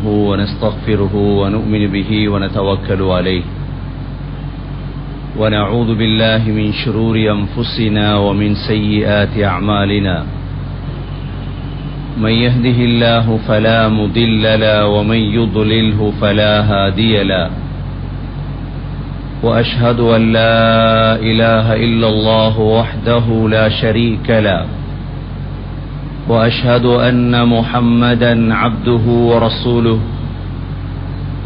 نستعينه ونستغفره ونؤمن به ونتوكل عليه ونعوذ بالله من شرور أنفسنا ومن سيئات أعمالنا من يهده الله فلا مضل له ومن يضلله فلا هادي له وأشهد أن لا إله إلا الله وحده لا شريك له وأشهد أن محمدا عبده ورسوله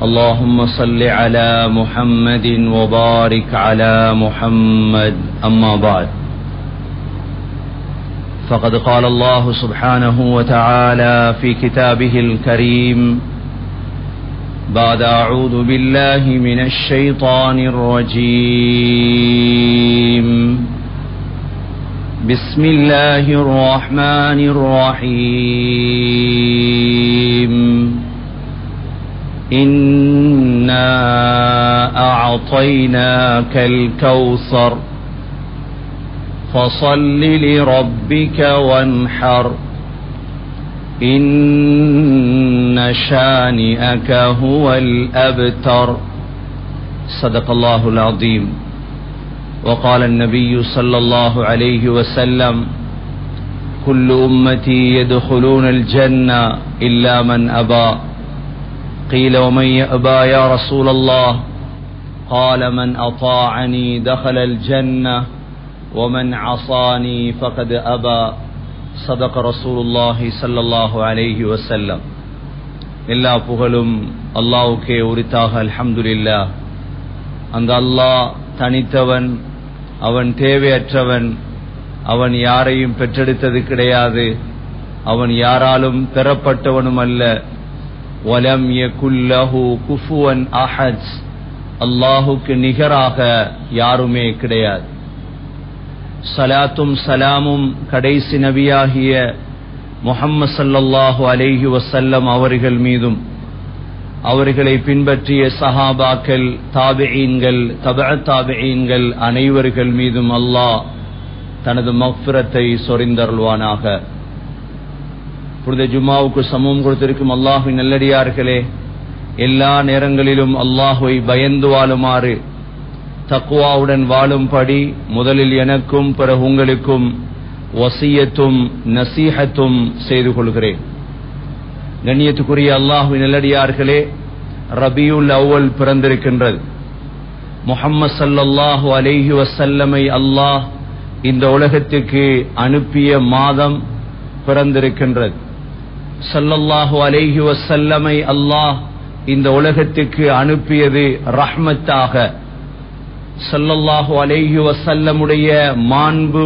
اللهم صل على محمد وبارك على محمد أما بعد فقد قال الله سبحانه وتعالى في كتابه الكريم بعد أعوذ بالله من الشيطان الرجيم بسم الله الرحمن الرحيم إنا أعطيناك الكوثر فصل لربك وانحر إن شانئك هو الأبتر صدق الله العظيم. وقال النبي صلى الله عليه وسلم كل أمتي يدخلون الجنة إلا من أبى قيل ومن يأبى يا رسول الله قال من أطاعني دخل الجنة ومن عصاني فقد أبى صدق رسول الله صلى الله عليه وسلم. எல்லா புகழும் அல்லாஹ்வுக்கே உரித்தாக. அல்ஹம்துலில்லாஹ். அந்த அல்லாஹ் தனித்தவன், அவன் தேவையற்றவன், அவன் யாரையும் பெற்றெடுத்தது கிடையாது, அவன் யாராலும் பெறப்பட்டவனும் அல்ல. வலம் யகுல் லஹு குஃபுவன் அஹத், அல்லாஹுக்கு நிகராக யாருமே கிடையாது. ஸலாத்தும் ஸலாமும் கடைசி நபியாகிய முஹம்மது ஸல்லல்லாஹு அலைஹி வஸல்லம் அவர்கள் மீதும் அவர்களை பின்பற்றிய சஹாபாக்கள், தாபிஈன்கள், தபஅத் தாபிஈன்கள் அனைவர்கள் மீதும் அல்லாஹ் தனது மக்ஃபிரத்தை சொரிந்தருள்வானாக. புனித ஜும்மாவுக்கு சமூகம் கொடுத்திருக்கும் அல்லாஹ்வின் நல்லடியார்களே, எல்லா நேரங்களிலும் அல்லாஹ்வை பயந்து வாழுமாறு, தக்வாவுடன் வாழும்படி முதலில் எனக்கும் பிறகு உங்களுக்கும் வசியத்தும் நசீஹத்தும் செய்து கொள்கிறேன். கண்ணியத்துக்குரிய அல்லாஹ்வின் நல்லடியார்களே, ரபியுல் அவ்வல் பிறந்திருக்கின்றது. முஹம்மது ஸல்லல்லாஹு அலைஹி வஸல்லமை அல்லாஹ் இந்த உலகத்துக்கு அனுப்பிய மாதம் பிறந்திருக்கின்றது. ஸல்லல்லாஹு அலைஹி வஸல்லமை அல்லாஹ் இந்த உலகத்துக்கு அனுப்பியது ரஹ்மத்தாக. ஸல்லல்லாஹு அலைஹி வஸல்லமுடைய மாண்பு,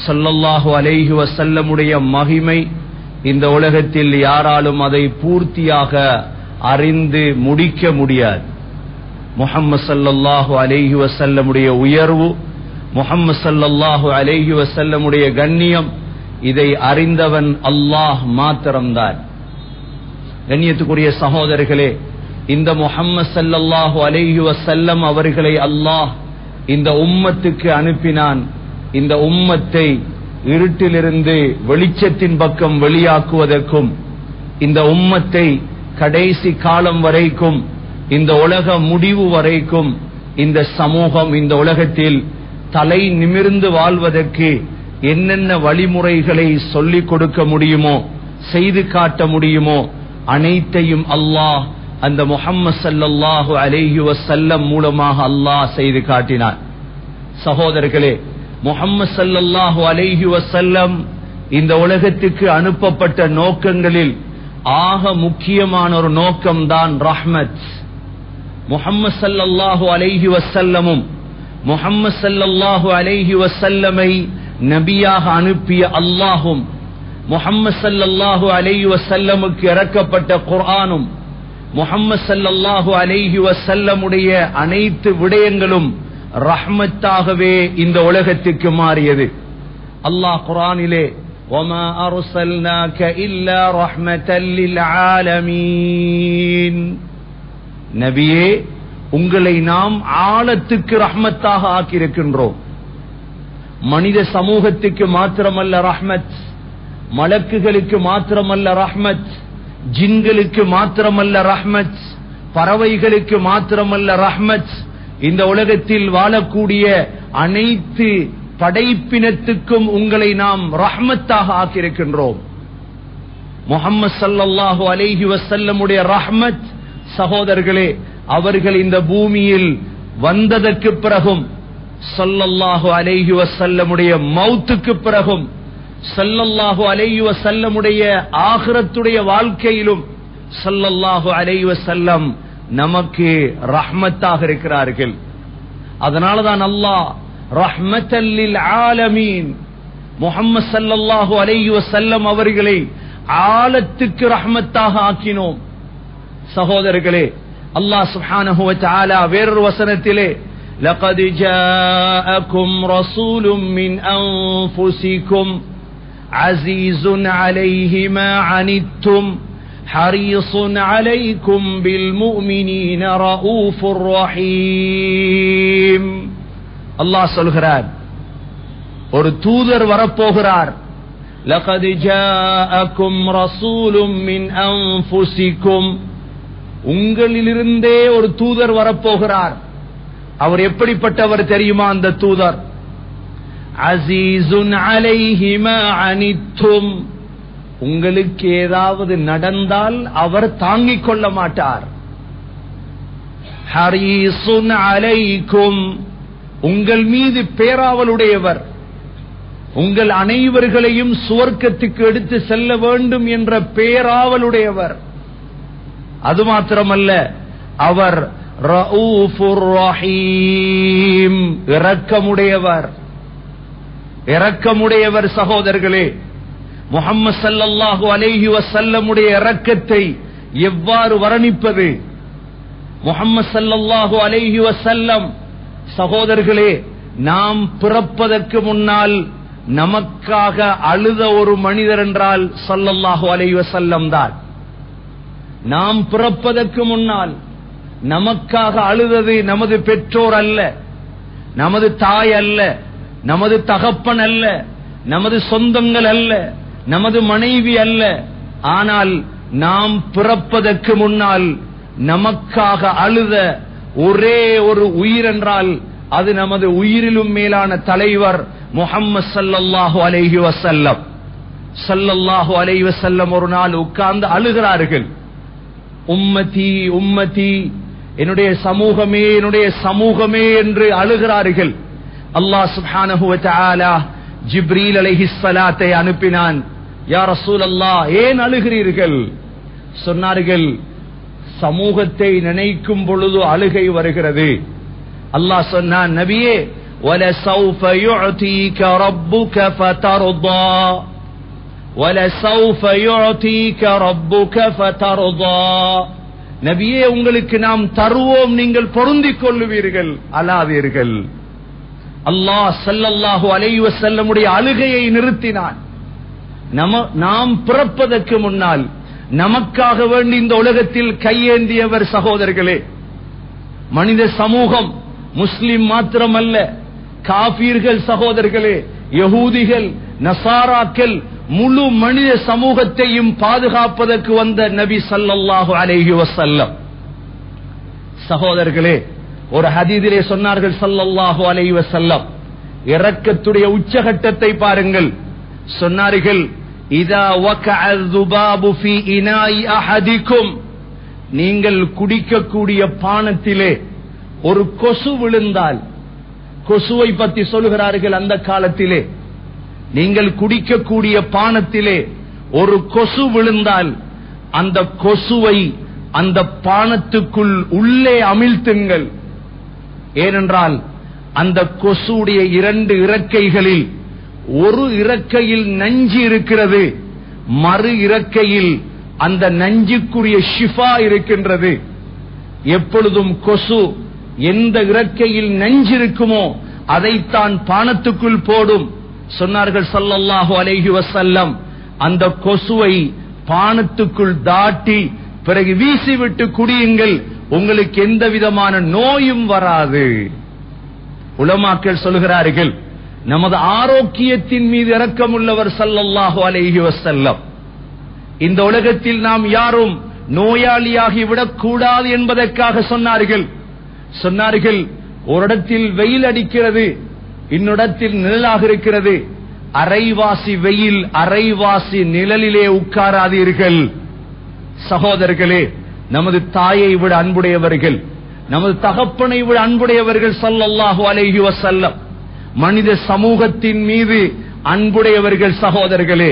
ஸல்லல்லாஹு அலைஹி வஸல்லமுடைய மகிமை இந்த உலகத்தில் யாராலும் அதை பூர்த்தியாக அறிந்து முடிக்க முடியாது. முஹம்மது ஸல்லல்லாஹு அலைஹி வஸல்லமுடைய உயர்வு, முஹம்மது ஸல்லல்லாஹு அலைஹி வஸல்லமுடைய கண்ணியம், இதை அறிந்தவன் அல்லாஹ் மாத்திரம்தான். கண்ணியத்துக்குரிய சகோதரர்களே, இந்த முஹம்மது ஸல்லல்லாஹு அலைஹி வஸல்லம் அவர்களை அல்லாஹ் இந்த உம்மத்துக்கு அனுப்பினான். இந்த உம்மத்தை இருட்டிலிருந்து வெளிச்சத்தின் பக்கம் வெளியாக்குவதற்கும், இந்த உம்மத்தை கடைசி காலம் வரைக்கும், இந்த உலக முடிவு வரைக்கும் இந்த சமூகம் இந்த உலகத்தில் தலை நிமிர்ந்து வாழ்வதற்கு என்னென்ன வழிமுறைகளை சொல்லிக் கொடுக்க முடியுமோ, செய்து காட்ட முடியுமோ, அனைத்தையும் அல்லாஹ் அந்த முஹம்மது ஸல்லல்லாஹு அலைஹி வஸல்லம் மூலமாக அல்லாஹ் செய்து காட்டினார். சகோதரர்களே, முஹம்மது ஸல்லல்லாஹு அலைஹி வஸல்லம் இந்த உலகத்துக்கு அனுப்பப்பட்ட நோக்கங்களில் ஆக முக்கியமான ஒரு நோக்கம்தான் ரஹ்மத். முஹம்மது ஸல்லல்லாஹு அலைஹி வஸல்லமும் முஹம்மது ஸல்லல்லாஹு அலைஹி வஸல்லமை நபியாக அனுப்பிய அல்லாஹும் முஹம்மது ஸல்லல்லாஹு அலைஹி வஸல்லமுக்கு இறக்கப்பட்ட குர்ஆனும் முஹம்மது ஸல்லல்லாஹு அலைஹி வஸல்லமுடைய அனைத்து விடயங்களும் ரஹ்மத்தாகவே இந்த உலகத்துக்கு மாறியது. அல்லாஹ் குர்ஆனிலே وَمَا أَرْسَلْنَاكَ إِلَّا رَحْمَةً لِلْعَالَمِينَ, நபியே உங்களை நாம் ஆலத்துக்கு ரஹ்மத்தாக ஆக்கியிருக்கின்றோம். மனித சமூகத்துக்கு மாத்திரமல்ல ரஹ்மத், மலக்குகளுக்கு மாத்திரமல்ல ரஹ்மத், ஜின்களுக்கு மாத்திரமல்ல ரஹ்மத், பறவைகளுக்கு மாத்திரமல்ல ரஹ்மத், இந்த உலகத்தில் வாழக்கூடிய அனைத்து படைப்பினத்துக்கும் உங்களை நாம் ரஹ்மத்தாக ஆக்கியிருக்கின்றோம். முஹம்மது ஸல்லல்லாஹு அலைஹி வஸல்லமுடைய ரஹ்மத் சகோதரர்களே, அவர்கள் இந்த பூமியில் வந்ததற்கு பிறகும், ஸல்லல்லாஹு அலைஹி வஸல்லமுடைய மௌத்துக்கு பிறகும், ஸல்லல்லாஹு அலைஹி வஸல்லமுடைய ஆகிரத்துடைய வாழ்க்கையிலும் ஸல்லல்லாஹு அலைஹி வஸல்லம் நமக்கு ரஹ்மத்தாக இருக்கிறார்கள். அதனாலதான் அல்லாஹ் ரஹ்மத்தல் லில் ஆலமீன் முஹம்மது ஸல்லல்லாஹு அலைஹி வஸல்லம் அவர்களை ஆலத்துக்கு ரஹ்மத்தாக ஆக்கினோம். சகோதரர்களே, அல்லாஹ் சுப்ஹானஹு வ தஆலா வேறொரு வசனத்திலே லகத் ஜாஅக்கும் ரசூலும் மின் அன்ஃபுசிக்கும் அஸீஸுன் அலைஹி மா அனித்தும் ஹரீஸுன் அலைக்கும் பில் முஃமினீன ரഊஃபுர் ரஹீம். அல்லாஹ் சொல்கிறார், ஒரு தூதர் வரப்போகிறார். لقد جاءكم رسول من أنفسكم, உங்களிலிருந்தே ஒரு தூதர் வரப்போகிறார். அவர் எப்படிப்பட்டவர் தெரியுமா? அந்த தூதர் அஸீஸுன் அலைஹி மா அனித்தும், உங்களுக்கு ஏதாவது நடந்தால் அவர் தாங்கிக் கொள்ள மாட்டார். ஹரீஸுன் அலைக்கும், உங்கள் மீது பேராவலுடையவர், உங்கள் அனைவர்களையும் சுவர்க்கத்துக்கு எடுத்து செல்ல வேண்டும் என்ற பேராவலுடையவர். அது மாத்திரமல்ல, அவர் ரഊஃபுர் ரஹீம், இரக்கமுடையவர். இரக்கமுடையவர் சகோதரர்களே, முஹம்மது ஸல்லல்லாஹு அலைஹி வஸல்லமுடைய இரக்கத்தை எவ்வாறு வர்ணிப்பது? முஹம்மது ஸல்லல்லாஹு அலைஹி வஸல்லம் சகோதரர்களே, நாம் பிறப்பதற்கு முன்னால் நமக்காக அழுத ஒரு மனிதர் என்றால் ஸல்லல்லாஹு அலைஹி வஸல்லம் தான். நாம் பிறப்பதற்கு முன்னால் நமக்காக அழுதது நமது பெற்றோர் அல்ல, நமது தாய் அல்ல, நமது தகப்பன் அல்ல, நமது சொந்தங்கள் அல்ல, நமது மனைவி அல்ல. ஆனால் நாம் பிறப்பதற்கு முன்னால் நமக்காக அழுத ஒரே ஒரு உயிர் என்றால் அது நமது உயிரிலும் மேலான தலைவர் முஹம்மது ஸல்லல்லாஹு அலைஹி வஸல்லம். ஸல்லல்லாஹு அலைஹி வஸல்லம் ஒரு நாள் உட்கார்ந்து அழுகிறார்கள். உம்மதி உம்மதி, என்னுடைய சமூகமே என்னுடைய சமூகமே என்று அழுகிறார்கள். அல்லாஹ் சுப்ஹானஹு வ தஆலா ஜிப்ரீல் அலைஹிஸ்ஸலாத்தை அனுப்பினான். யா ரசூலல்லாஹ், ஏன் அழுகிறீர்கள்? சொன்னார்கள், சமூகத்தை நினைக்கும் பொழுது அழுகை வருகிறது. அல்லாஹ் சொன்னான், நபியே, وَلَسَوْفَ يُعْطِيكَ رَبُّكَ فَتَرْضَى وَلَسَوْفَ يُعْطِيكَ رَبُّكَ فَتَرْضَى. நபியே, உங்களுக்கு நாம் தருவோம், நீங்கள் பொருந்திக் கொள்ளுவீர்கள், அழாதீர்கள். அல்லாஹ் ஸல்லல்லாஹு அலைஹி வஸல்லமுடைய அழுகையை நிறுத்தினான். நாம் பிறப்பதற்கு முன்னால் நமக்காக வேண்டி இந்த உலகத்தில் கையேந்தியவர் சகோதரர்களே. மனித சமூகம் முஸ்லிம் மாத்திரமல்ல, காபீர்கள் சகோதரர்களே, யகூதிகள், நசாராக்கள், முழு மனித சமூகத்தையும் பாதுகாப்பதற்கு வந்த நபி ஸல்லல்லாஹு அலைஹி வஸல்லம். சகோதரர்களே, ஒரு ஹதீஸிலே சொன்னார்கள் ஸல்லல்லாஹு அலைஹி வஸல்லம், இரக்கத்துடைய உச்சகட்டத்தை பாருங்கள். சொன்னார்கள், இதா வகஅ الذباب في إناء أحدكم, நீங்கள் குடிக்கக்கூடிய பானத்திலே ஒரு கொசு விழுந்தால், கொசுவை பற்றி சொல்கிறார்கள் அந்த காலத்திலே, நீங்கள் குடிக்கக்கூடிய பானத்திலே ஒரு கொசு விழுந்தால் அந்த கொசுவை அந்த பானத்துக்குள் உள்ளே அமிழ்த்துங்கள். ஏனென்றால் அந்த கொசுடைய 2 இறக்கைகளில் ஒரு இறக்கையில் நஞ்சு இருக்கிறது, மறு இறக்கையில் அந்த நஞ்சுக்குரிய ஷிஃபா இருக்கின்றது. எப்பொழுதும் கொசு எந்த இறக்கையில் நஞ்சு இருக்குமோ அதைத்தான் பானத்துக்குள் போடும். சொன்னார்கள் ஸல்லல்லாஹு அலைஹி வஸல்லம், அந்த கொசுவை பானத்துக்குள் தாட்டி பிறகு வீசிவிட்டு குடியுங்கள், உங்களுக்கு எந்த விதமான நோயும் வராது. உலமாக்கள் சொல்கிறார்கள், நமது ஆரோக்கியத்தின் மீது இரக்கமுள்ளவர் ஸல்லல்லாஹு அலைஹி வஸல்லம். இந்த உலகத்தில் நாம் யாரும் நோயாளியாகி விடக்கூடாது என்பதற்காக சொன்னார்கள் ஒரு இடத்தில் வெயில் அடிக்கிறது, இன்னிடத்தில் நிழலாக இருக்கிறது. அரைவாசி வெயில் அரைவாசி நிழலிலே உட்காராதீர்கள். சகோதரர்களே, நமது தாயை விட அன்புடையவர்கள், நமது தகப்பனை விட அன்புடையவர்கள் ஸல்லல்லாஹு அலைஹி வஸல்லம். மனித சமூகத்தின் மீது அன்புடையவர்கள். சகோதரர்களே,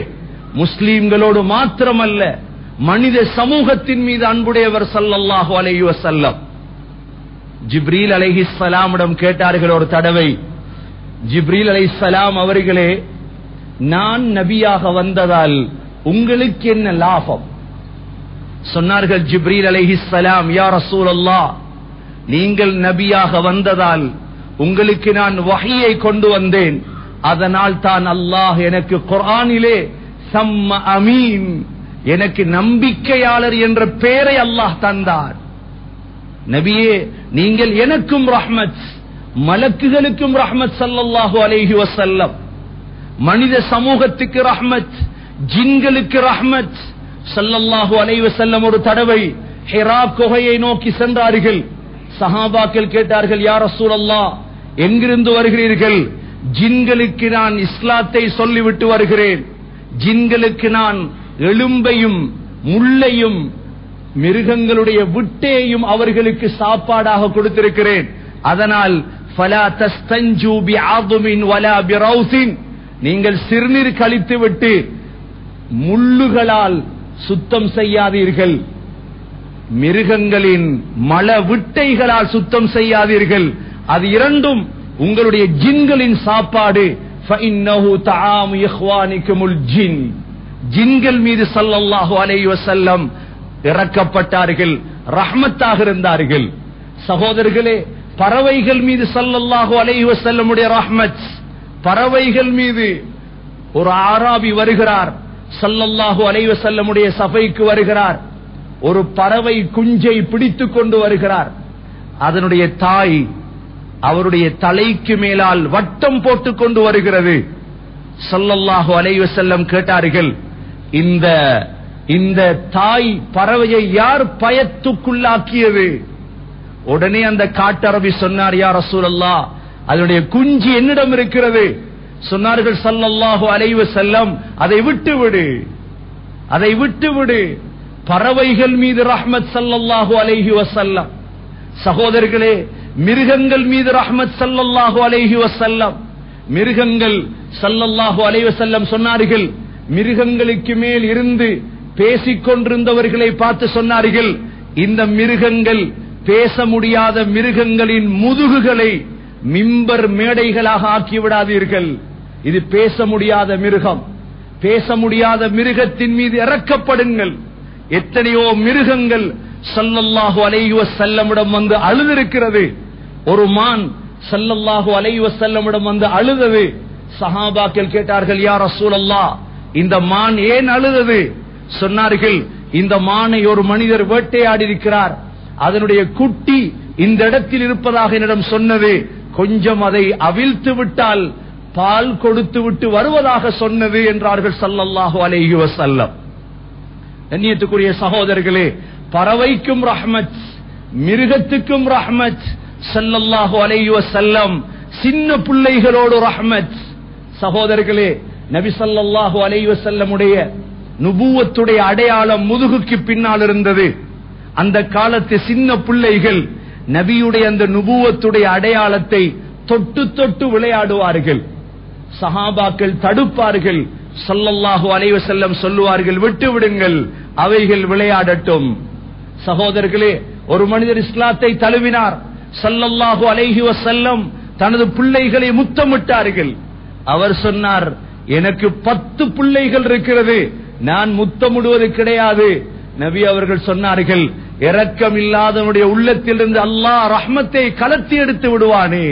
முஸ்லிம்களோடு மாத்திரமல்ல, மனித சமூகத்தின் மீது அன்புடையவர் ஸல்லல்லாஹு அலைஹி வஸல்லம். ஜிப்ரீல் அலைஹிஸ்ஸலாமிடம் கேட்டார்கள் ஒரு தடவை, ஜிப்ரீல் அலைஹிஸ்ஸலாம் அவர்களே, நான் நபியாக வந்ததால் உங்களுக்கு என்ன லாபம்? சொன்னார்கள் ஜிப்ரீல் அலைஹிஸ்ஸலாம், யா ரசூலல்லாஹ், நீங்கள் நபியாக வந்ததால் உங்களுக்கு நான் வஹீயை கொண்டு வந்தேன், அதனால் தான் அல்லாஹ் எனக்கு குர்ஆனிலே சம்ம அமீன், எனக்கு நம்பிக்கையாளர் என்ற பெயரை அல்லாஹ் தந்தார். நபியே, நீங்கள் எனக்கும் ரஹ்மத், மலக்குகளுக்கும் ரஹ்மத் ஸல்லல்லாஹு அலைஹி வஸல்லம். மனித சமூகத்துக்கு ரஹ்மத், ஜின்களுக்கு ரஹ்மத். ஸல்லல்லாஹு அலைஹி வஸல்லம் ஒரு தடவை ஹிரா குகையை நோக்கி சென்றார்கள். சஹாபாக்கள் கேட்டார்கள், யா ரசூலல்லாஹ், எங்கிருந்து வருகிறீர்கள்? ஜின்களுக்கு நான் இஸ்லாத்தை சொல்லிவிட்டு வருகிறேன். ஜின்களுக்கு நான் எலும்பையும் முள்ளையும் மிருகங்களுடைய விட்டையும் அவர்களுக்கு சாப்பாடாக கொடுத்திருக்கிறேன். அதனால் ஃபலா தஸ்தஞ்சு பிஅதுமின் வலா பிரௌசின், நீங்கள் சிறுநீர் கழித்துவிட்டு முள்ளுகளால் சுத்தம் செய்யாதீர்கள், மிருகங்களின் மல விட்டைகளால் சுத்தம் செய்யாதீர்கள். அது இரண்டும் உங்களுடைய ஜின்களின் சாப்பாடு. ஃபஇன்னஹு தஆமு இஹ்வானிக்குமுல் ஜின். ஜின்கள் மீது ஸல்லல்லாஹு அலைஹி வஸல்லம் இறக்கப்பட்டார்கள், ரஹ்மத்தாக இருந்தார்கள். சகோதரர்களே, பறவைகள் மீது ஸல்லல்லாஹு அலைஹி வஸல்லமுடைய ரஹ்மத். பறவைகள் மீது ஒரு ஆராபி வருகிறார், ஸல்லல்லாஹு அலைஹி வஸல்லமுடைய சபைக்கு வருகிறார். ஒரு பறவை குஞ்சை பிடித்துக் கொண்டு வருகிறார். அதனுடைய தாய் அவருடைய தலைக்கு மேலால் வட்டம் போட்டுக் கொண்டு வருகிறது. ஸல்லல்லாஹு அலைஹி வஸல்லம் கேட்டார்கள், இந்த தாய் பறவையை யார் பயத்துக்குள்ளாக்கியது? உடனே அந்த காட்டரபி சொன்னார், யா ரசூலல்லாஹ், அதனுடைய குஞ்சு என்னிடம் இருக்கிறது. சொன்னார்கள் ஸல்லல்லாஹு அலைஹி வஸல்லம், அதை விட்டுவிடு. பறவைகள் மீது ரஹ்மத் ஸல்லல்லாஹு அலைஹி வஸல்லம். சகோதரர்களே, மிருகங்கள் மீது ரஹ்மத் ஸல்லல்லாஹு அலைஹி வஸல்லம். மிருகங்கள் ஸல்லல்லாஹு அலைஹி வஸல்லம் சொன்னார்கள், மிருகங்களுக்கு மேல் இருந்து பேசிக் கொண்டிருந்தவர்களை பார்த்து சொன்னார்கள், இந்த மிருகங்கள், பேச முடியாத மிருகங்களின் முதுகுகளை மிம்பர் மேடைகளாக ஆக்கிவிடாதீர்கள். இது பேச முடியாத மிருகம். பேச முடியாத மிருகத்தின் மீது இறக்கப்படுங்கள். எத்தனையோ மிருகங்கள் ஸல்லல்லாஹு அலைஹி வஸல்லமிடம் வந்து அழுதிருக்கிறது. ஒரு மான் ஸல்லல்லாஹு அலைஹி வஸல்லமிடம் வந்து அழுதது. சஹாபாக்கள் கேட்டார்கள், யா ரசூலல்லாஹ், இந்த மான் ஏன் அழுதது? சொன்னார்கள், இந்த மானை ஒரு மனிதர் வேட்டையாடி இருக்கிறார், அதனுடைய குட்டி இந்த இடத்தில் இருப்பதாக என்னிடம் சொன்னது, கொஞ்சம் அதை அவிழ்த்து விட்டால் பால் கொடுத்து விட்டு வருவதாக சொன்னது என்றார்கள் ஸல்லல்லாஹு அலைஹி வஸல்லம். கண்ணியத்துக்குரிய சகோதரர்களே, பறவைக்கும் ரஹ்மத், மிருகத்துக்கும் ரஹ்மத். ஸல்லல்லாஹு அலைஹி வஸல்லம் சின்ன பிள்ளைகளோடு ரஹ்மத். சகோதரர்களே, நபி ஸல்லல்லாஹு அலைஹி வஸல்லமுடைய நுபுவத்துடைய அடையாளம் முதுகுக்கு பின்னால் இருந்தது. அந்த காலத்து சின்ன பிள்ளைகள் நபியுடைய அந்த நுபுவத்துடைய அடையாளத்தை தொட்டு தொட்டு விளையாடுவார்கள். சஹாபாக்கள் தடுப்பார்கள். ஸல்லல்லாஹு அலைஹி வஸல்லம் சொல்லுவார்கள், விட்டு விடுங்கள், அவைகள் விளையாடட்டும். சகோதரர்களே, ஒரு மனிதர் இஸ்லாத்தை தழுவினார். ஸல்லல்லாஹு அலைஹி வஸல்லம் தனது பிள்ளைகளை முத்தமிட்டார்கள். அவர் சொன்னார், எனக்கு 10 பிள்ளைகள் இருக்கிறது, நான் முத்தமிடுவது கிடையாது. நபி அவர்கள் சொன்னார்கள், இரக்கம் இல்லாதவனுடைய உள்ளத்திலிருந்து அல்லாஹ் ரஹ்மத்தை கலத்தி எடுத்து விடுவானே.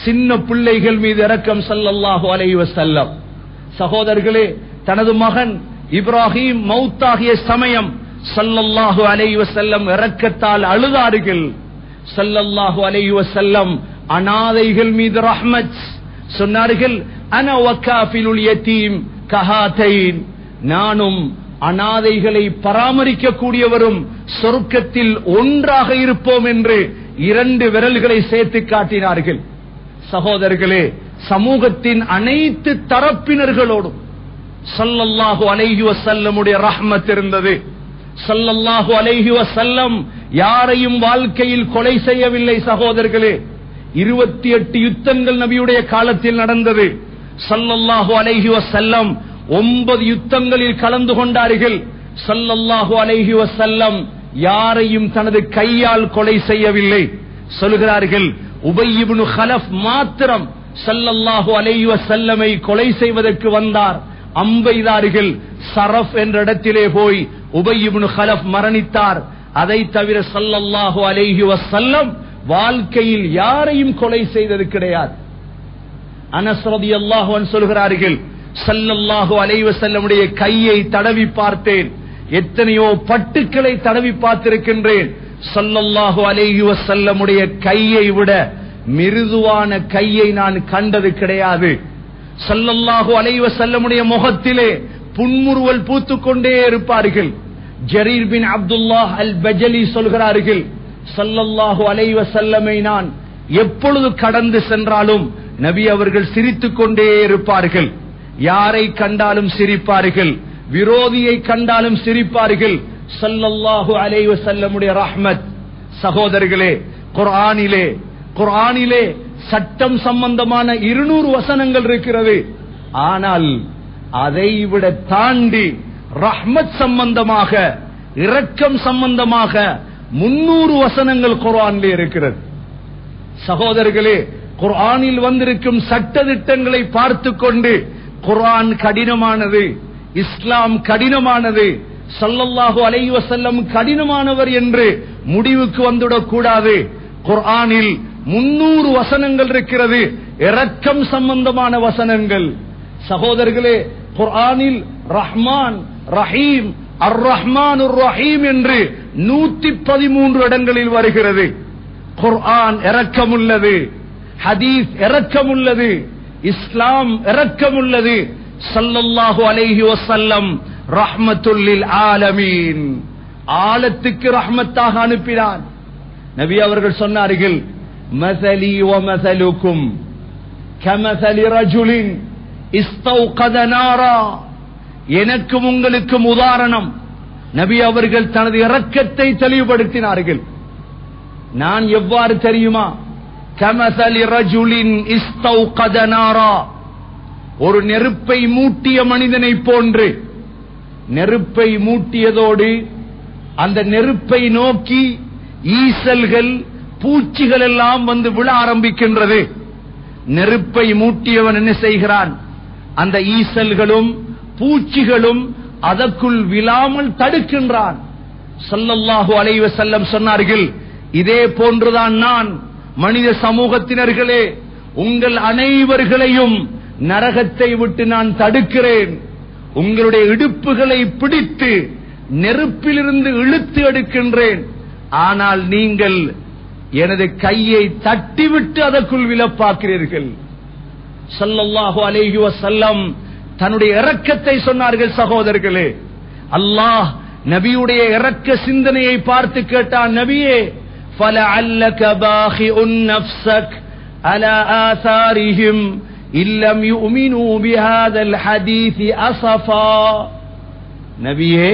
சின்ன பிள்ளைகள் மீது இரக்கம் ஸல்லல்லாஹு அலைஹி வஸல்லம். சகோதரர்களே, தனது மகன் இப்ராஹிம் மௌத்தாகிய சமயம் ஸல்லல்லாஹு அலைஹி வஸல்லம் இரக்கத்தால் அழுதார்கள். ஸல்லல்லாஹு அலைஹி வஸல்லம் அனாதைகள் மீது ரஹ்மத். சொன்னார்கள், அன வகாஃபிலுல் யதீம் கஹாதைன், நானும் அனாதைகளை பராமரிக்கக்கூடியவரும் சொர்க்கத்தில் ஒன்றாக இருப்போம் என்று 2 விரல்களை சேர்த்து காட்டினார்கள். சகோதரர்களே, சமூகத்தின் அனைத்து தரப்பினர்களோடும் ஸல்லல்லாஹு அலைஹி வஸல்லமுடைய ரஹ்மத் இருந்தது. ஸல்லல்லாஹு அலைஹி வஸல்லம் யாரையும் வாழ்க்கையில் கொலை செய்யவில்லை. சகோதரர்களே, 28 யுத்தங்கள் நபியுடைய காலத்தில் நடந்தது. ஸல்லல்லாஹு அலைஹி வஸல்லம் 9 யுத்தங்களில் கலந்து கொண்டார்கள். ஸல்லல்லாஹு அலைஹி வஸல்லம் யாரையும் தனது கையால் கொலை செய்யவில்லை. சொல்கிறார்கள், உபய் இப்னு கலஃப் மாத்திரம் ஸல்லல்லாஹு அலைஹி வஸல்லமை கொலை செய்வதற்கு வந்தார். அம்பெய்தார்கள். சரஃப் என்ற இடத்திலே போய் உபய் இப்னு கலஃப் மரணித்தார். அதை தவிர ஸல்லல்லாஹு அலைஹி வஸல்லம் வாழ்க்கையில் யாரையும் கொலை செய்தது கிடையாது. அனஸ் ரலியல்லாஹு அன்ஹு சொல்கிறார்கள், ஸல்லல்லாஹு அலைஹி வஸல்லமுடைய கையை தடவி பார்த்தேன். எத்தனையோ பட்டுக்களை தடவி பார்த்திருக்கின்றேன். ஸல்லல்லாஹு அலைஹி வஸல்லமுடைய கையை விட மிருதுவான கையை நான் கண்டது கிடையாது. ஸல்லல்லாஹு அலைஹி வஸல்லமுடைய முகத்திலே புன்முறுவல் பூத்துக்கொண்டே இருப்பார்கள். ஜரீர் பின் அப்துல்லாஹ் அல் பஜலி சொல்கிறார்கள், ஸல்லல்லாஹு அலைஹி வஸல்லமை நான் எப்பொழுது கடந்து சென்றாலும் நபி அவர்கள் சிரித்துக் கொண்டே இருப்பார்கள். யாரை கண்டாலும் சிரிப்பார்கள், விரோதியை கண்டாலும் சிரிப்பார்கள். ஸல்லல்லாஹு அலைஹி வஸல்லமுடைய ரஹ்மத். சகோதரர்களே, குர்ஆனிலே சட்டம் சம்பந்தமான 200 வசனங்கள் இருக்கிறது. ஆனால் அதைவிட தாண்டி ரஹ்மத் சம்பந்தமாக, இரக்கம் சம்பந்தமாக 300 வசனங்கள் குர்ஆனிலே இருக்கிறது. சகோதரர்களே, குர்ஆனில் வந்திருக்கும் சட்ட திட்டங்களை பார்த்துக் கொண்டு குர்ஆன் கடினமானது, இஸ்லாம் கடினமானது, ஸல்லல்லாஹு அலைஹி வஸல்லம் கடினமானவர் என்று முடிவுக்கு வந்துவிடக் கூடாது. குர்ஆனில் 300 வசனங்கள் இருக்கிறது, இரக்கம் சம்பந்தமான வசனங்கள். சகோதரர்களே, குர்ஆனில் ரஹ்மான் ரஹீம், அர் ரஹ்மான் ரஹீம் என்று 113 இடங்களில் வருகிறது. குர்ஆன் இரக்கமுள்ளது, ஹதீஸ் இரக்கமுள்ளது, இஸ்லாம் இரக்கமுள்ளது. ஸல்லல்லாஹு அலைஹி வஸல்லம் ரஹ்மத்துல் லில் ஆலமீன், ஆலத்துக்கு ரஹ்மத்தாக அனுப்பினார். நபி அவர்கள் சொன்னார்கள், மஸலி வ மஸலுக்கும் கமஸலி ரஜுலின் இஸ்தௌகத நாரா. எனக்கும் உங்களுக்கும் உதாரணம். நபி அவர்கள் தனது இரக்கத்தை தெளிவுபடுத்தினார்கள். நான் எவ்வாறு தெரியுமா? கமஸலி ரஜுலின் இஸ்தௌகத நாரா, ஒரு நெருப்பை மூட்டிய மனிதனை போன்று. நெருப்பை மூட்டியதோடு அந்த நெருப்பை நோக்கி ஈசல்கள், பூச்சிகள் எல்லாம் வந்து விழ ஆரம்பிக்கின்றது. நெருப்பை மூட்டியவன் என்ன செய்கிறான்? அந்த ஈசல்களும் பூச்சிகளும் அதற்குள் விழாமல் தடுக்கின்றான். ஸல்லல்லாஹு அலைஹி வஸல்லம் சொன்னார்கள், இதே போன்றுதான் நான் மனித சமூகத்தினர்களே உங்கள் அனைவர்களையும் நரகத்தை விட்டு நான் தடுக்கிறேன். உங்களுடைய இடுப்புகளை பிடித்து நெருப்பிலிருந்து இழுத்து எடுக்கின்றேன். ஆனால் நீங்கள் எனது கையை தட்டிவிட்டு அதற்குள் விழப்பாக்கிறீர்கள். ஸல்லல்லாஹு அலைஹி வஸல்லம் தன்னுடைய இரக்கத்தை சொன்னார்கள். சகோதரர்களே, அல்லாஹ் நபியுடைய இரக்க சிந்தனையை பார்த்து கேட்டான், நபியே, فَلَعَلَّكَ بَاخِعٌ نَفْسَكَ عَلَى آثَارِهِمْ إِن لَّمْ يُؤْمِنُوا بِهَذَا الْحَدِيثِ أَسَفًا. நபியே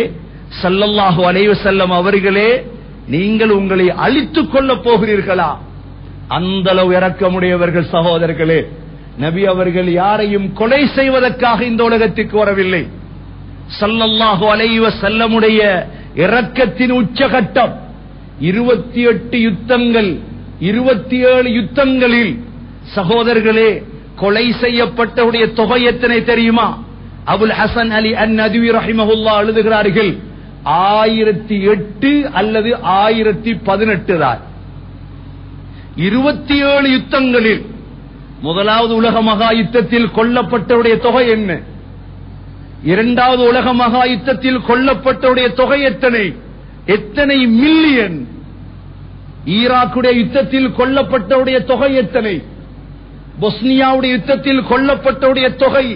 ஸல்லல்லாஹு அலைஹி வஸல்லம் அவர்களே, நீங்கள் உங்களை அழித்துக் கொள்ளப் போகிறீர்களா? அந்த அளவு இரக்கமுடையவர்கள். சகோதரர்களே, நபி அவர்கள் யாரையும் கொலை செய்வதற்காக இந்த உலகத்துக்கு வரவில்லை. ஸல்லல்லாஹு அலைஹி வஸல்லமுடைய இரக்கத்தின் உச்சகட்டம் 28 யுத்தங்கள், 27 யுத்தங்களில் சகோதரர்களே கொலை செய்யப்பட்டவுடைய தொகை எத்தனை தெரியுமா? அபுல் ஹசன் அலி அன்-நதுவி ரஹிமஹுல்லாஹ் எழுதுகிறார்கள், 1008 அல்லது 1018 தான். 27 யுத்தங்களில் முதலாவது உலக மகா யுத்தத்தில் கொல்லப்பட்டவுடைய தொகை என்ன? இரண்டாவது உலக மகா யுத்தத்தில் கொல்லப்பட்டவுடைய தொகை எத்தனை? எத்தனை மில்லியன்? ஈராக்குடைய யுத்தத்தில் கொல்லப்பட்டவுடைய தொகை எத்தனை? பொஸ்னியாவுடைய யுத்தத்தில் கொல்லப்பட்டவுடைய தொகை,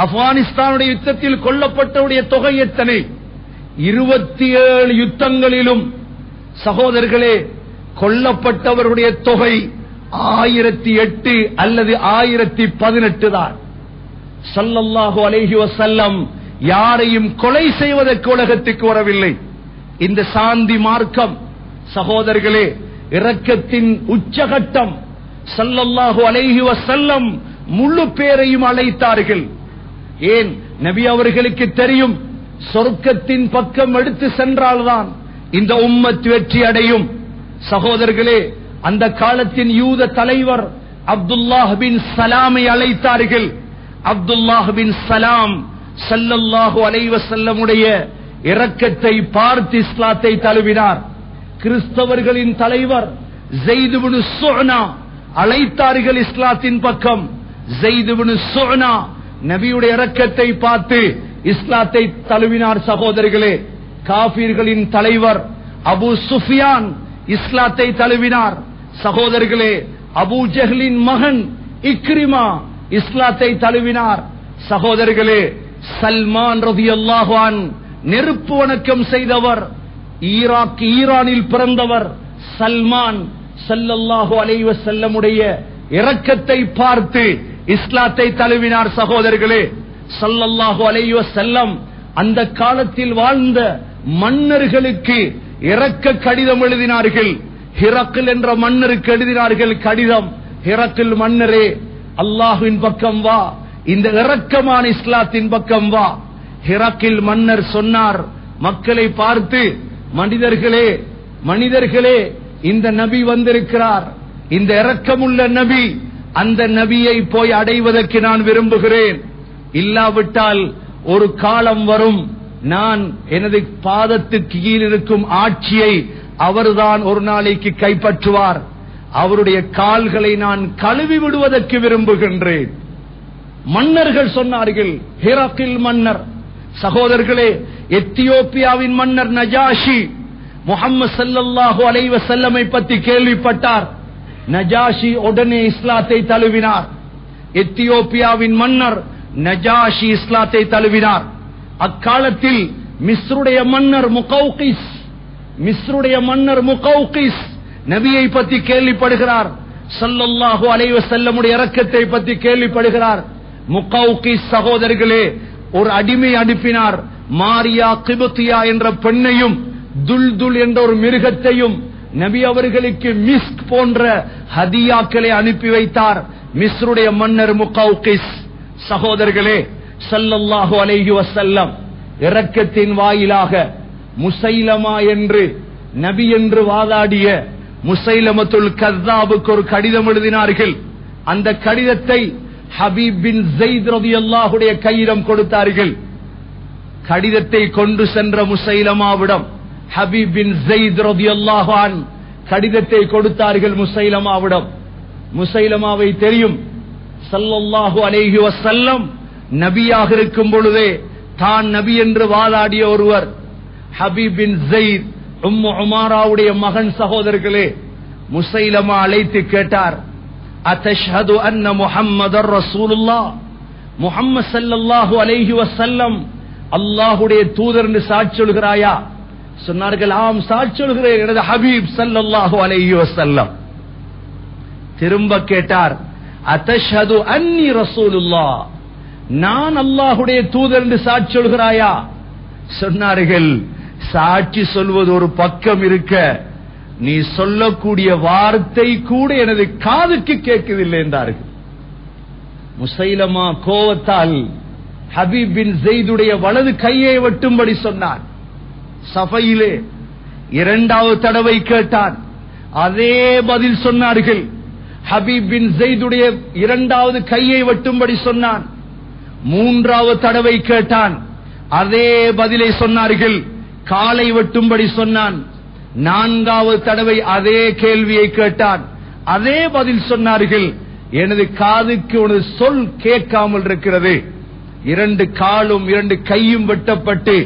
ஆப்கானிஸ்தானுடைய யுத்தத்தில் கொல்லப்பட்டவருடைய தொகை எத்தனை? 27 யுத்தங்களிலும் சகோதரர்களே கொல்லப்பட்டவருடைய தொகை 1008 அல்லது 1018 தான். ஸல்லல்லாஹு அலைஹி வஸல்லம் யாரையும் கொலை செய்வதற்கு உலகத்துக்கு வரவில்லை. இந்த சாந்தி மார்க்கம் சகோதரர்களே இரக்கத்தின் உச்சகட்டம். ஸல்லல்லாஹு அலைஹி வஸல்லம் முழு பேரையும் அழைத்தார்கள். ஏன்? நபி அவர்களுக்கு தெரியும், சொர்க்கத்தின் பக்கம் எடுத்து சென்றால்தான் இந்த உம்மத் வெற்றி அடையும். சகோதரர்களே அந்த காலத்தின் யூத தலைவர் அப்துல்லாஹ் பின் சலாமை அழைத்தார்கள். அப்துல்லாஹ் பின் சலாம் ஸல்லல்லாஹு அலைஹி வஸல்லமுடைய இரக்கத்தை பார்த்து இஸ்லாத்தை தழுவினார். கிறிஸ்தவர்களின் தலைவர் ஸைத் இப்னு சுஅனா அழைத்தார்கள் இஸ்லாத்தின் பக்கம். ஸைத் இப்னு சுஅனா நபியுடைய இரக்கத்தை பார்த்து இஸ்லாத்தை தழுவினார். சகோதரர்களே காஃபிர்களின் தலைவர் அபூ சுஃபியான் இஸ்லாத்தை தழுவினார். சகோதரர்களே அபூ ஜஹ்லின் மகன் இக்ரிமா இஸ்லாத்தை தழுவினார். சகோதரர்களே சல்மான் ரலியல்லாஹு அன்ஹு நெருப்பு வணக்கம் செய்தவர், ஈரானில் பிறந்தவர் சல்மான் ஸல்லல்லாஹு அலைஹி வஸல்லமுடைய இரக்கத்தை பார்த்து இஸ்லாத்தை தழுவினார். சகோதரர்களே ஸல்லல்லாஹு அலைஹி வஸல்லம் அந்த காலத்தில் வாழ்ந்த மன்னர்களுக்கு இரக்க கடிதம் எழுதினார்கள். ஹிரக்கில் என்ற மன்னருக்கு எழுதினார்கள் கடிதம். ஹிரக்கில் மன்னரே, அல்லாஹ்வின் பக்கம் வா, இந்த இரக்கமான இஸ்லாத்தின் பக்கம் வா. ஹிரக்கில் மன்னர் சொன்னார் மக்களை பார்த்து, மனிதர்களே இந்த நபி வந்திருக்கிறார், இந்த இரக்கமுள்ள நபி, அந்த நபியை போய் அடைவதற்கு நான் விரும்புகிறேன். இல்லாவிட்டால் ஒரு காலம் வரும், நான் எனது பாதத்துக்கு கீழ் இருக்கும் ஆட்சியை அவர்தான் ஒரு நாளைக்கு கைப்பற்றுவார். அவருடைய கால்களை நான் கழுவி விடுவதற்கு விரும்புகின்றேன். மன்னர்கள் சொன்னார்கள். ஹிரக்கில் மன்னர். சகோதரர்களே எத்தியோப்பியாவின் மன்னர் நஜாஷி முஹம்மது ஸல்லல்லாஹு அலைஹி வஸல்லமை பற்றி கேள்விப்பட்டார். நஜாஷி உடனே இஸ்லாத்தை தழுவினார். எத்தியோப்பியாவின் மன்னர் நஜாஷி இஸ்லாத்தை தழுவினார். அக்காலத்தில் மிஸ்ருடைய மன்னர் முகௌகிஸ் நபியை பற்றி கேள்விப்படுகிறார். ஸல்லல்லாஹு அலைஹி வஸல்லமுடைய இரக்கத்தை பற்றி கேள்விப்படுகிறார். முகௌகிஸ் சகோதரர்களே ஒரு அடிமை அனுப்பினார். மாரியா கிபுத்தியா என்ற பெண்ணையும் துல்துல் என்ற ஒரு மிருகத்தையும் நபி அவர்களுக்கு மிஸ்க் போன்ற ஹதியாக்களை அனுப்பி வைத்தார் மிஸ்ருடைய மன்னர் முகௌகிஸ். சகோதரர்களே ஸல்லல்லாஹு அலைஹி வஸல்லம் இரக்கத்தின் வாயிலாக முசைலமா என்று நபி என்று வாதாடிய முசைலமத்துல் கஸ்ஸாபுக்கு ஒரு கடிதம் எழுதினார்கள். அந்த கடிதத்தை ஹபீப் பின் ஸைத் ரலியல்லாஹுடைய கையிடம் கொடுத்தார்கள். கடிதத்தை கொண்டு சென்ற முசைலமாவிடம் ஹபீப் பின் ஸைத் ரலியல்லாஹு அன்ஹு கடிதத்தை கொடுத்தார்கள் முசைலமாவிடம். முசைலமாவை தெரியும், ஸல்லல்லாஹு அலைஹி வஸல்லம் நபியாக இருக்கும் பொழுதே தான் நபி என்று வாதாடிய ஒருவர். ஹபீப் பின் ஸைத் உம்மு உமாராவுடைய மகன். சகோதரர்களே முசைலமா அழைத்து கேட்டார், அத்தஷ்ஹது அன்ன முஹம்மதர் ரசூலுல்லாஹ், முஹம்மது ஸல்லல்லாஹு அலைஹி வஸல்லம் அல்லாஹ்வுடைய தூதர் என்று சாட்சி சொல்கிறாயா? சொன்னார்கள், ஆம் சாட்சி சொல்கிறேன் எனது ஹபீப் ஸல்லல்லாஹு அலைஹி வஸல்லம். திரும்ப கேட்டார், அத்தஷ்ஹது அன்னி ரசூலுல்லாஹ், நான் அல்லாஹ்வுடைய தூதர் என்று சாட்சி சொல்கிறாயா? சொன்னார்கள், சாட்சி சொல்வது ஒரு பக்கம் இருக்க, நீ சொல்லக்கூடிய வார்த்தை கூட எனது காதுக்கு கேட்கவில்லை என்றார்கள். முசைலமா கோவத்தால் ஹபீப் பின் ஸைதுடைய வலது கையை வெட்டும்படி சொன்னார். சஃபையிலே இரண்டாவது தடவை கேட்டான், அதே பதில் சொன்னார்கள். ஹபீப் பின் ஸைதுடைய இரண்டாவது கையை வெட்டும்படி சொன்னான். மூன்றாவது தடவை கேட்டான், அதே பதிலை சொன்னார்கள். காலை வெட்டும்படி சொன்னான். நான்காவது தடவை அதே கேள்வியை கேட்டான், அதே பதில் சொன்னார்கள். எனது காதுக்கு உனது சொல் கேட்காமல் இருக்கிறது. இரண்டு காலும் இரண்டு கையும் வெட்டப்பட்டு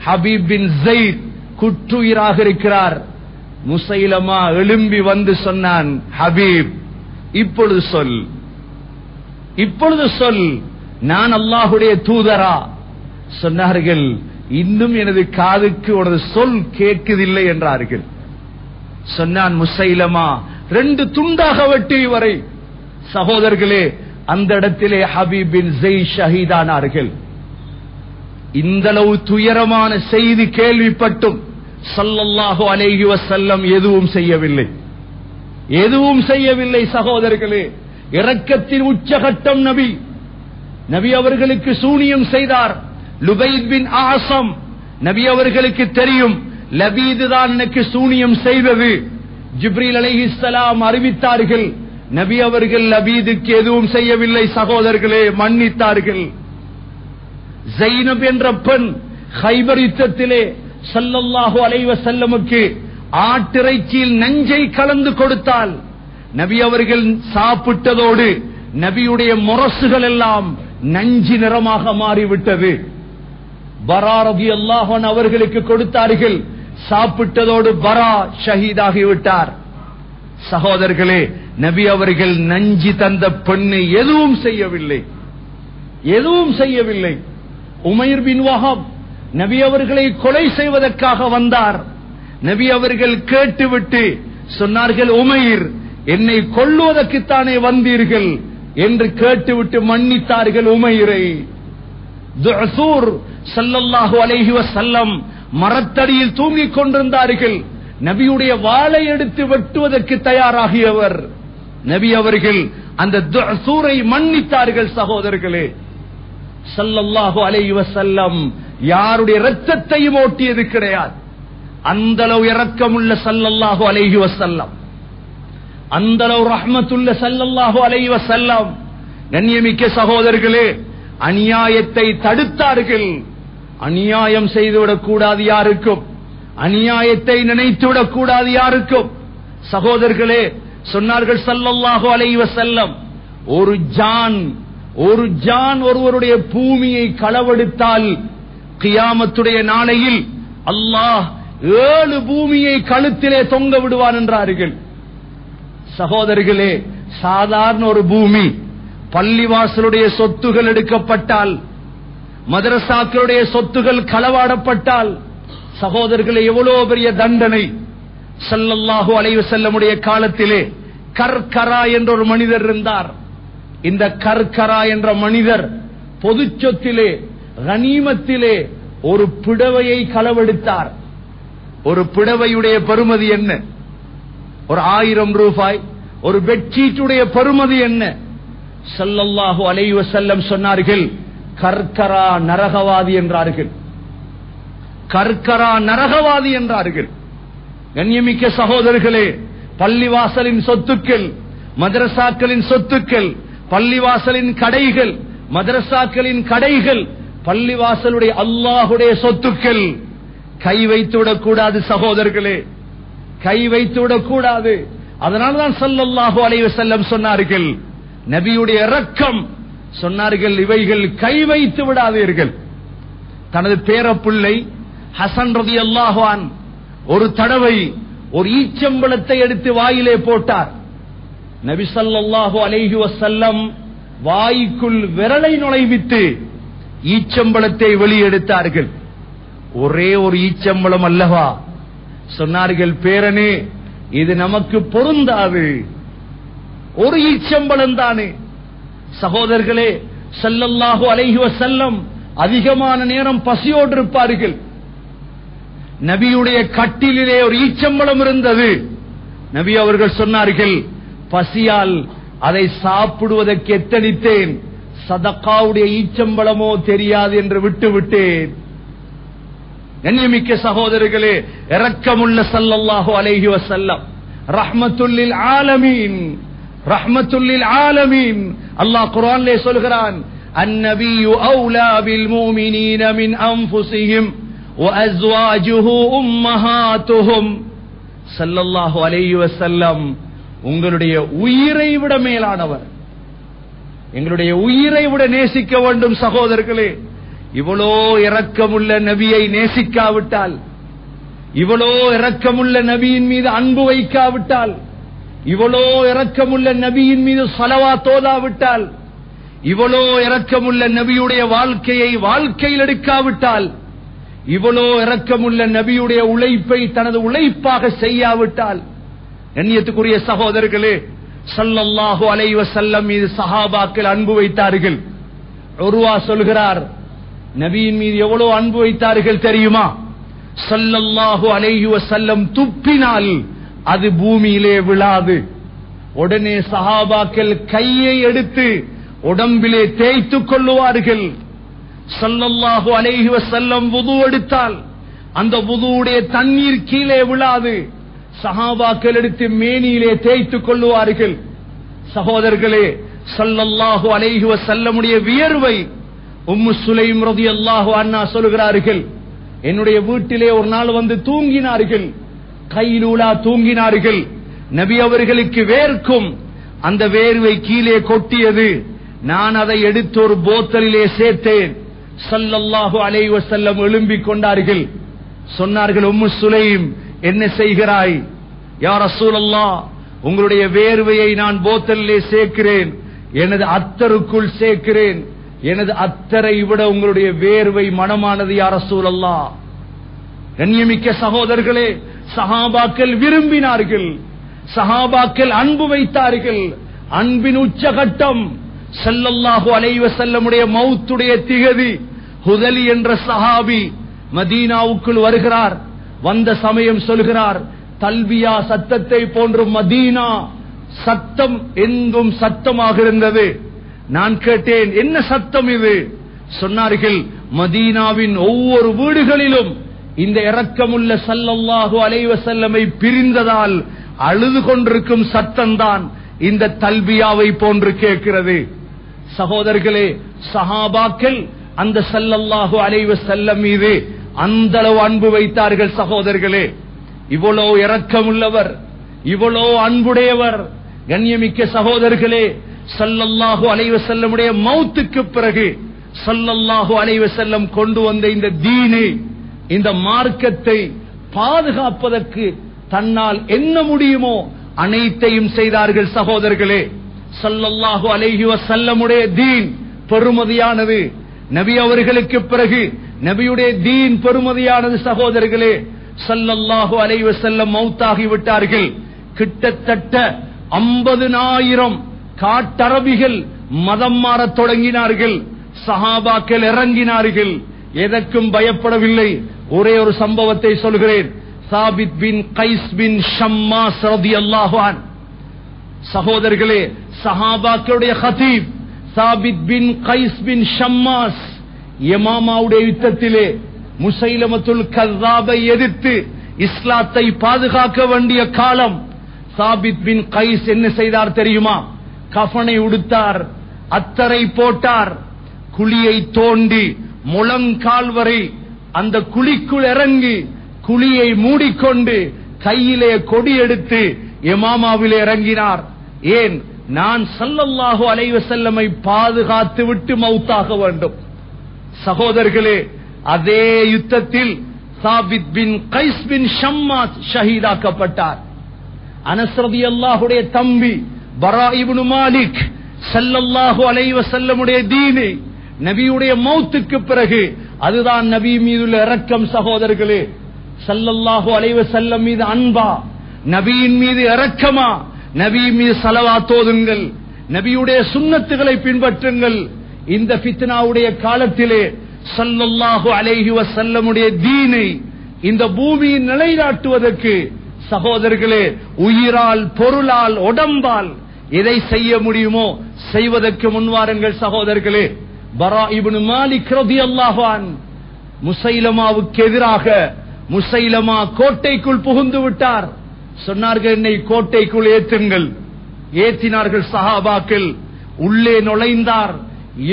ஹபீப் பின் ஸைத் குற்றுயிராக இருக்கிறார். முசைலமா எழும்பி வந்து சொன்னான், ஹபீப் இப்பொழுது சொல், இப்பொழுது சொல், நான் அல்லாஹ்வுடைய தூதரா? சொன்னார்கள், இன்னும் எனது காதுக்கு உனது சொல் கேட்குதில்லை என்றார்கள். சொன்னான் முசைலமா, 2 துண்டாக வெட்டி வரை. சகோதரர்களே, அந்த இடத்திலே ஹபீப் பின் ஸைத் ஷஹீதானார்கள். இந்த அளவு துயரமான செய்தி கேள்விப்பட்டும் ஸல்லல்லாஹு அலைஹி வஸல்லம் எதுவும் செய்யவில்லை, எதுவும் செய்யவில்லை. சகோதரர்களே, இரக்கத்தின் உச்சகட்டம் நபி அவர்களுக்கு சூனியம் செய்தார். லுபைத் பின் ஆஸம், நபி அவர்களுக்கு தெரியும் லபீது தான் எனக்கு சூனியம் செய்தது. ஜிப்ரீல் அலைஹிஸ்ஸலாம் அறிவித்தார்கள். நபி அவர்கள் லபீதுக்கு எதுவும் செய்யவில்லை. சகோதரர்களே, மன்னித்தார்கள். ஸைனப் என்ற பெண் கைபர் யுத்தத்திலே ஸல்லல்லாஹு அலைஹி வஸல்லமுக்கு ஆட்டிறைச்சியில் நஞ்சை கலந்து கொடுத்தால் நபி அவர்கள் சாப்பிட்டதோடு நபியுடைய முரசுகள் எல்லாம் நஞ்சு நிறமாக மாறிவிட்டது. பரா ரலியல்லாஹு அன்ஹு அவர்களுக்கு கொடுத்தார்கள். சாப்பிட்டதோடு பரா ஷஹீதாகிவிட்டார். சகோதரர்களே, நபி அவர்கள் நஞ்சு தந்த பெண்ணை எதுவும் செய்யவில்லை, எதுவும் செய்யவில்லை. உமைர் பின் வஹப் நபி அவர்களை கொலை செய்வதற்காக வந்தார். நபி அவர்கள் கேட்டுவிட்டு சொன்னார்கள், உமைர், என்னை கொல்லுவதற்குத்தானே வந்தீர்கள் என்று கேட்டுவிட்டு மன்னித்தார்கள் உமைரை. துஅசூர் ஸல்லல்லாஹு அலைஹி வஸல்லம் மரத்தடியில் தூங்கிக் கொண்டிருந்தார்கள். நபியுடைய வாளை எடுத்து வெட்டுவதற்கு தயாராகியவர். நபி அவர்கள் அந்த துஅசூரை மன்னித்தார்கள். சகோதரர்களே, ஸல்லல்லாஹு அலைஹி வஸல்லம் யாருடைய இரத்தத்தையும் ஓட்டியது கிடையாது. அந்த அளவு இரக்கமுள்ள ஸல்லல்லாஹு அலைஹி வஸல்லம், அந்த அளவு ரஹ்மத்துள்ள ஸல்லல்லாஹு அலைஹி வஸல்லம். கண்ணியமிக்க சகோதரர்களே, அநியாயத்தை தடுத்தார்கள். அநியாயம் செய்துவிடக் கூடாது யாருக்கும், அநியாயத்தை நினைத்துவிடக் கூடாது யாருக்கும். சகோதரர்களே, சொன்னார்கள் ஸல்லல்லாஹு அலைஹி வஸல்லம், ஒரு ஜான் ஒருவருடைய பூமியை களவெடுத்தால் கியாமத்துடைய நாளையில் அல்லாஹ் 7 பூமியை கழுத்திலே தொங்க விடுவான் என்றார்கள். சகோதரர்களே, சாதாரண ஒரு பூமி, பள்ளிவாசலுடைய சொத்துகள் எடுக்கப்பட்டால், மதரசாக்களுடைய சொத்துகள் களவாடப்பட்டால், சகோதரர்களே, எவ்வளவு பெரிய தண்டனை. ஸல்லல்லாஹு அலைஹி வஸல்லமுடைய காலத்திலே கர்கரா என்ற ஒரு மனிதர் இருந்தார். இந்த கர்கரா என்ற மனிதர் பொது சொத்திலே கனிமத்திலே ஒரு பிடவையை களவெடுத்தார். ஒரு பிடவையுடைய பெறுமதி என்ன? ஒரு 1000 ரூபாய். ஒரு பெட்ஷீட்டுடைய பெறுமதி என்ன? ஸல்லல்லாஹு அலைஹி வஸல்லம் சொன்னார்கள், கர்கரா நரகவாதி என்றார்கள். கர்கரா நரகவாதி என்றார்கள். கண்ணியமிக்க சகோதரர்களே, பள்ளிவாசலின் சொத்துக்கள், மதரசாக்களின் சொத்துக்கள், பள்ளிவாசலின் கடைகள், மதரசாக்களின் கடைகள், பள்ளிவாசலுடைய அல்லாஹுடைய சொத்துக்கள் கை வைத்துவிடக் கூடாது. சகோதரர்களே, கை வைத்துவிடக் கூடாது. அதனால்தான் ஸல்லல்லாஹு அலைஹி வஸல்லம் சொன்னார்கள், நபியுடைய இரக்கம், சொன்னார்கள், இவைகள் கை வைத்து விடாதீர்கள். தனது பேரப்பிள்ளை ஹசன் ரலியல்லாஹு அன்ஹு ஒரு தடவை ஒரு ஈச்சம்பழத்தை எடுத்து வாயிலே போட்டார். நபி ஸல்லல்லாஹு அலைஹி வஸல்லம் வாய்க்குள் விரலை நுழைவித்து ஈச்சம்பழத்தை வெளியெடுத்தார்கள். ஒரே ஒரு ஈச்சம்பழம் அல்லவா? சொன்னார்கள், பேரனே, இது நமக்கு பொருந்தாது, ஒரு ஈச்சம்பழம் தானே. சகோதரர்களே, ஸல்லல்லாஹு அலைஹி வஸல்லம் அதிகமான நேரம் பசியோடு இருப்பார்கள். நபியுடைய கட்டிலே ஒரு ஈச்சம்பழம் இருந்தது. நபி அவர்கள் சொன்னார்கள், பசியால் அதை சாப்பிடுவதற்கு எத்தனித்தேன், சதகாவுடைய ஈச்சம்பழமோ தெரியாது என்று விட்டுவிட்டேன். கண்ணியமிக்க சகோதரர்களே, இரக்கமுள்ள ஸல்லல்லாஹு அலைஹி வஸல்லம் ரஹ்மத்துல் லில் ஆலமீன், ரஹ்மத்துல் லில் ஆலமீன். அல்லாஹ் குர்ஆனிலே சொல்கிறான், அன்-நபியு அவுலா பில் முஃமினீன மின் அன்ஃபுஸிஹிம் வ அஸ்வாஜுஹு உம்மஹாத்துஹும். ஸல்லல்லாஹு அலைஹி வஸல்லம் உங்களுடைய உயிரை விட மேலானவர், எங்களுடைய உயிரை விட நேசிக்க வேண்டும். சகோதரர்களே, இவ்வளோ இரக்கமுள்ள நபியை நேசிக்காவிட்டால், இவ்வளோ இரக்கமுள்ள நபியின் மீது அன்பு வைக்காவிட்டால், இவ்வளோ இரக்கமுள்ள நபியின் மீது ஸலவாத் ஓதாவிட்டால் இவ்வளோ இரக்கமுள்ள நபியுடைய வாழ்க்கையை வாழ்க்கையில் எடுக்காவிட்டால், இவ்வளோ இரக்கமுள்ள நபியுடைய உழைப்பை தனது உழைப்பாக செய்யாவிட்டால், கண்ணியத்துக்குரிய சகோதரர்களே, ஸல்லல்லாஹு அலைஹி வஸல்லம் மீது சஹாபாக்கள் அன்பு வைத்தார்கள். உர்வா சொல்கிறார், நபியின் மீது எவ்வளவு அன்பு வைத்தார்கள் தெரியுமா? ஸல்லல்லாஹு அலைஹி வஸல்லம் துப்பினால் அது பூமியிலே விழாது. உடனே சஹாபாக்கள் கையை எடுத்து உடம்பிலே தேய்த்துக் கொள்ளுவார்கள். ஸல்லல்லாஹு அலைஹி வஸல்லம் வுது எடுத்தால் அந்த வுதுவுடைய தண்ணீர் கீழே விழாது. சஹாபாக்கள் எடுத்து மேனியிலே தேய்த்துக் கொள்ளுவார்கள். சகோதரர்களே, ஸல்லல்லாஹு அலைஹி வஸல்லமுடைய வியர்வை உம்மு சுலைம் ரலியல்லாஹு அன்ஹா சொல்கிறார்கள், என்னுடைய வீட்டிலே ஒரு நாள் வந்து தூங்கினார்கள், கைலூலா தூங்கினார்கள். நபி அவர்களுக்கு வேர்க்கும், அந்த வேர்வை கீழே கொட்டியது. நான் அதை எடுத்து ஒரு போத்தலிலே சேர்த்தேன். ஸல்லல்லாஹு அலைஹி வஸல்லம் எழும்பிக் கொண்டார்கள். சொன்னார்கள், உம்மு சுலைம் என்ன செய்கிறாய்? யா ரசூலல்லாஹ், உங்களுடைய வேர்வையை நான் போத்தலிலே சேர்க்கிறேன், எனது அத்தருக்குள் சேர்க்கிறேன். எனது அத்தரை விட உங்களுடைய வேர்வை மனமானது யா ரசூலல்லாஹ். கண்ணியமிக்க சகோதரர்களே, சஹாபாக்கள் விரும்பினார்கள், சஹாபாக்கள் அன்பு வைத்தார்கள். அன்பின் உச்சகட்டம் ஸல்லல்லாஹு அலைஹி வஸல்லமுடைய மௌத்துடைய திகதி. ஹுதலி என்ற சஹாபி மதீனாவுக்குள் வருகிறார். வந்த சமயம் சொல்கிறார், தல்பியா சத்தத்தை போன்று மதீனா சத்தம் எங்கும் சத்தமாக இருந்தது. நான் கேட்டேன், என்ன சத்தம் இது? சொன்னார்கள், மதீனாவின் ஒவ்வொரு வீடுகளிலும் இந்த இரக்கமுள்ள ஸல்லல்லாஹு அலைஹி வஸல்லமை பிரிந்ததால் அழுது கொண்டிருக்கும் சத்தம்தான் இந்த தல்பியாவை போன்று கேட்கிறது. சகோதரர்களே, சஹாபாக்கள் அந்த ஸல்லல்லாஹு அலைஹி வஸல்லம் மீது அந்த அளவு அன்பு வைத்தார்கள். சகோதரர்களே, இவ்வளவு இரக்கமுள்ளவர், இவ்வளவு அன்புடையவர். கண்ணியமிக்க சகோதரர்களே, ஸல்லல்லாஹு அலைஹி வஸல்லமுடைய மௌத்துக்கு பிறகு ஸல்லல்லாஹு அலைஹி வஸல்லம் கொண்டு வந்த இந்த தீனை, இந்த மார்க்கத்தை பாதுகாப்பதற்கு தன்னால் என்ன முடியுமோ அனைத்தையும் செய்தார்கள். சகோதரர்களே, ஸல்லல்லாஹு அலைஹி வஸல்லமுடைய தீன் பெருமதியானது. நபி அவர்களுக்கு பிறகு நபியுடைய தீன் பெருமதியானது. சகோதரர்களே, ஸல்லல்லாஹு அலைஹி வஸல்லம் மௌத்தாகி விட்டார்கள். கிட்டத்தட்ட 50,000 காட்டரபிகள் மதம் மாறத் தொடங்கினார்கள். சஹாபாக்கள் இறங்கினார்கள், எதற்கும் பயப்படவில்லை. ஒரே ஒரு சம்பவத்தை சொல்கிறேன். சாபித் பின் கைஸ் பின் ஷம்மாஸ் ரலியல்லாஹு அன்ஹு, சகோதரர்களே, சஹாபாக்களுடைய ஹதீப் சாபித் பின் கைஸ் பின் ஷம்மாஸ் யமாமாவுடைய யுத்தத்திலே முசைலமத்துல் கஸ்ஸாபை எதிர்த்து இஸ்லாத்தை பாதுகாக்க வேண்டிய காலம். சாபித் பின் கைஸ் என்ன செய்தார் தெரியுமா? கஃனை உடுத்தார், அத்தரை போட்டார், குழியை தோண்டி முழங்கால் வரை அந்த குழிக்குள் இறங்கி குழியை மூடிக்கொண்டு கையிலே கொடி எடுத்து இமாமாவிலே இறங்கினார். ஏன்? நான் ஸல்லல்லாஹு அலைஹி வஸல்லமை பாதுகாத்து விட்டு மௌத்தாக வேண்டும். சகோதரர்களே, அதே யுத்தத்தில் சாபித் பின் கைஸ் பின் ஷம்மாஸ் ஷஹீதாக்கப்பட்டார். அனஸ் ரலியல்லாஹுடைய தம்பி பரா இப்னு மாலிக் ஸல்லல்லாஹு அலைஹி வஸல்லமுடைய தீனை நபியுடைய மௌத்துக்கு பிறகு, அதுதான் நபி மீதுள்ள இரக்கம். சகோதரர்களே, ஸல்லல்லாஹு அலைஹி வஸல்லம் மீது அன்பா, நபியின் மீது இரக்கமா? நபி மீது ஸலவாத் ஓதுங்கள், நபியுடைய சுன்னத்துகளை பின்பற்றுங்கள். இந்த ஃபித்னாவுடைய காலத்திலே ஸல்லல்லாஹு அலைஹி வஸல்லமுடைய தீனை இந்த பூமியில் நிலைநாட்டுவதற்கு சகோதரர்களே, உயிரால், பொருளால், உடம்பால் எதை செய்ய முடியுமோ செய்வதற்கு முன்வாருங்கள். சகோதரர்களே, பரா இப்னு மாலிக் ரலியல்லாஹு அன்ஹு முசைலமாவுக்கு எதிராக, முசைலமா கோட்டைக்குள் புகுந்து விட்டார். சொன்னார்கள், என்னை கோட்டைக்குள் ஏற்றுங்கள். ஏற்றினார்கள் சஹாபாக்கள். உள்ளே நுழைந்தார்.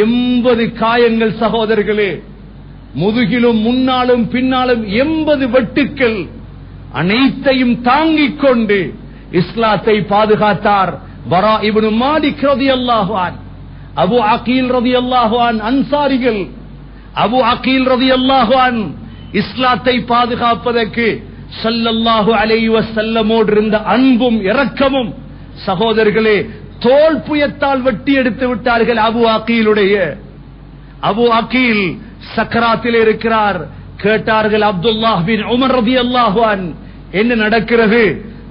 80 காயங்கள். சகோதரர்களே, முதுகிலும் முன்னாலும் பின்னாலும் 80 வெட்டுக்கள். அனைத்தையும் தாங்கிக் கொண்டு இஸ்லாத்தை பாதுகாத்தார் பரா இப்னு மாலிக் ரலியல்லாஹு அன்ஹு. அபு அகீல் ரலியல்லாஹு அன்ஹு அன்சாரிகள். அபு அகீல் ரலியல்லாஹு அன்ஹு இஸ்லாத்தை பாதுகாப்பதற்கு ஸல்லல்லாஹு அலைஹி வஸல்லமோடு இருந்த அன்பும் இரக்கமும் சகோதரர்களே தோல் புயத்தால் வெட்டி எடுத்து விட்டார்கள். அபு அகீல் சக்கராத்தில் இருக்கிறார். கேட்டார்கள் அப்துல்லாஹ் பின் உமர் ரலியல்லாஹு அன்ஹு, என்ன நடக்கிறது?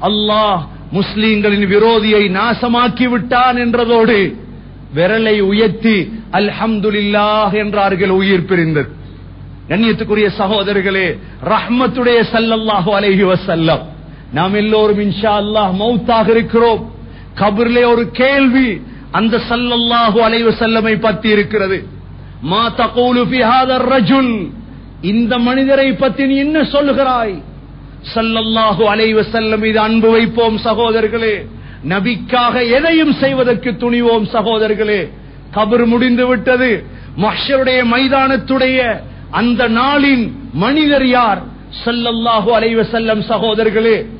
அல்லாஹ் முஸ்லிம்களின் விரோதியை நாசமாக்கி விட்டான் என்றதோடு விரலை உயர்த்தி அல்ஹம்துலில்லாஹ் என்றார்கள். உயிர் பிரிந்தது. கண்ணியத்துக்குரிய சகோதரர்களே, ரஹ்மத்துடைய ஸல்லல்லாஹு அலைஹி வஸல்லம், நாம் எல்லோரும் இன்ஷா அல்லாஹ் மௌத்தாக இருக்கிறோம். கபரிலே ஒரு கேள்வி அந்த ஸல்லல்லாஹு அலைஹி வஸல்லமை பற்றி இருக்கிறது. மா தகூலு ஃபீ ஹாதர் ரஜுல், இந்த மனிதரை பற்றி நீ என்ன சொல்கிறாய்? ஸல்லல்லாஹு அலைஹி வஸல்லம் மீது அன்பு வைப்போம் சகோதரர்களே. நபிக்காக எதையும் செய்வதற்கு துணிவோம் சகோதரர்களே. கபர் முடிந்து விட்டது. மஹ்ஷருடைய மைதானத்துடைய அந்த நாளின் மனிதர் யார்? ஸல்லல்லாஹு அலைஹி வஸல்லம் சகோதரர்களே.